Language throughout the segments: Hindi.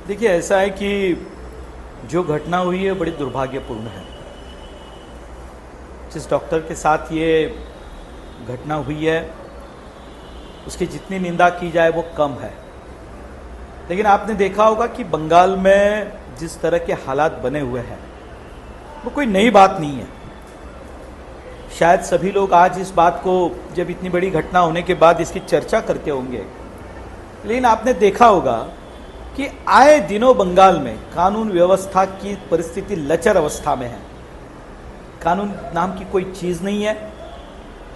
देखिए, ऐसा है कि जो घटना हुई है बड़ी दुर्भाग्यपूर्ण है। जिस डॉक्टर के साथ ये घटना हुई है उसकी जितनी निंदा की जाए वो कम है। लेकिन आपने देखा होगा कि बंगाल में जिस तरह के हालात बने हुए हैं वो कोई नई बात नहीं है। शायद सभी लोग आज इस बात को, जब इतनी बड़ी घटना होने के बाद, इसकी चर्चा करते होंगे। लेकिन आपने देखा होगा कि आए दिनों बंगाल में कानून व्यवस्था की परिस्थिति लचर अवस्था में है। कानून नाम की कोई चीज नहीं है।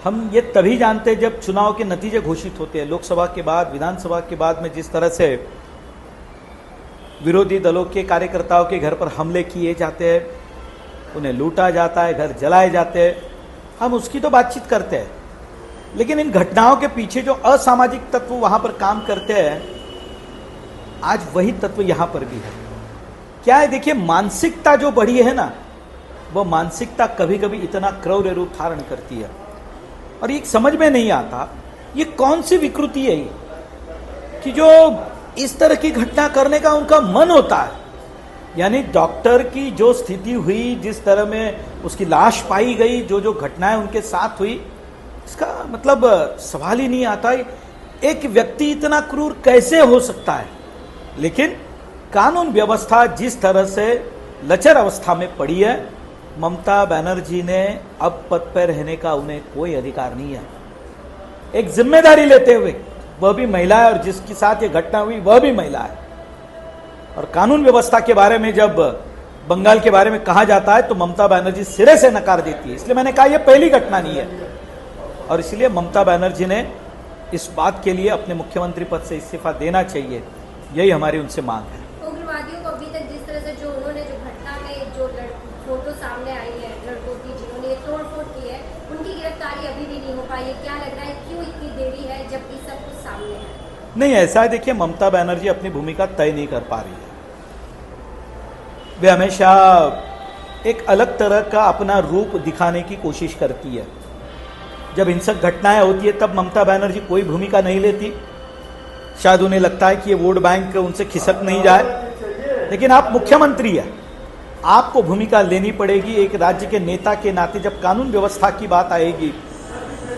हम ये तभी जानते हैं जब चुनाव के नतीजे घोषित होते हैं। लोकसभा के बाद, विधानसभा के बाद में जिस तरह से विरोधी दलों के कार्यकर्ताओं के घर पर हमले किए जाते हैं, उन्हें लूटा जाता है, घर जलाए जाते हैं, हम उसकी तो बातचीत करते हैं। लेकिन इन घटनाओं के पीछे जो असामाजिक तत्व वहां पर काम करते हैं, आज वही तत्व यहां पर भी है। क्या है, देखिए, मानसिकता जो बढ़ी है ना, वो मानसिकता कभी कभी इतना क्रौर्य रूप धारण करती है और ये समझ में नहीं आता ये कौन सी विकृति है ये, कि जो इस तरह की घटना करने का उनका मन होता है। यानी डॉक्टर की जो स्थिति हुई, जिस तरह में उसकी लाश पाई गई, जो जो घटनाएं उनके साथ हुई, इसका मतलब सवाल ही नहीं आता एक व्यक्ति इतना क्रूर कैसे हो सकता है। लेकिन कानून व्यवस्था जिस तरह से लचर अवस्था में पड़ी है, ममता बनर्जी ने अब पद पर रहने का उन्हें कोई अधिकार नहीं है। एक जिम्मेदारी लेते हुए, वह भी महिला है और जिसके साथ ये घटना हुई वह भी महिला है। और कानून व्यवस्था के बारे में जब बंगाल के बारे में कहा जाता है तो ममता बनर्जी सिरे से नकार देती है। इसलिए मैंने कहा यह पहली घटना नहीं है और इसलिए ममता बनर्जी ने इस बात के लिए अपने मुख्यमंत्री पद से इस्तीफा देना चाहिए। यही हमारी उनसे मांग है। उग्रवादियों को अभी तक जिस तरह से जो उन्होंने जो घटना में जो फोटो सामने आई है लड़कों की जिन्होंने तोड़फोड़ की है, उनकी गिरफ्तारी अभी भी नहीं हो पाई है। क्या लग रहा है क्यों इतनी देरी है जब ये सब कुछ सामने है? नहीं, ऐसा है, देखिए, ममता बनर्जी अपनी भूमिका तय नहीं कर पा रही है। वे हमेशा एक अलग तरह का अपना रूप दिखाने की कोशिश करती है। जब हिंसक घटनाएं होती है तब ममता बनर्जी कोई भूमिका नहीं लेती। शायद उन्हें लगता है कि ये वोट बैंक उनसे खिसक नहीं जाए। लेकिन आप मुख्यमंत्री हैं, आपको भूमिका लेनी पड़ेगी। एक राज्य के नेता के नाते जब कानून व्यवस्था की बात आएगी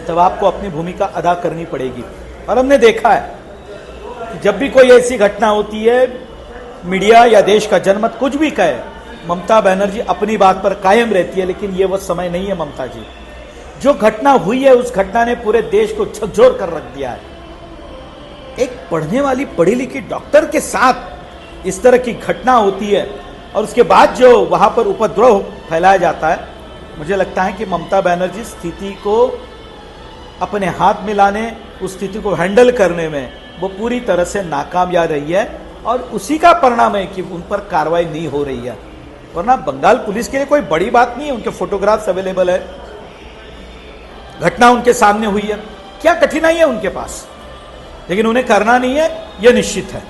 तब आपको अपनी भूमिका अदा करनी पड़ेगी। और हमने देखा है कि जब भी कोई ऐसी घटना होती है, मीडिया या देश का जनमत कुछ भी कहे, ममता बनर्जी अपनी बात पर कायम रहती है। लेकिन ये वो समय नहीं है ममता जी। जो घटना हुई है उस घटना ने पूरे देश को झकझोर कर रख दिया है। एक पढ़ने वाली पढ़ी लिखी डॉक्टर के साथ इस तरह की घटना होती है और उसके बाद जो वहां पर उपद्रव फैलाया जाता है, मुझे लगता है कि ममता बनर्जी स्थिति को अपने हाथ में लाने, उस स्थिति को हैंडल करने में वो पूरी तरह से नाकामयाब रही है और उसी का परिणाम है कि उन पर कार्रवाई नहीं हो रही है। वरना बंगाल पुलिस के लिए कोई बड़ी बात नहीं है, उनके फोटोग्राफ्स अवेलेबल है, घटना उनके सामने हुई है, क्या कठिनाई है उनके पास। लेकिन उन्हें करना नहीं है, यह निश्चित है।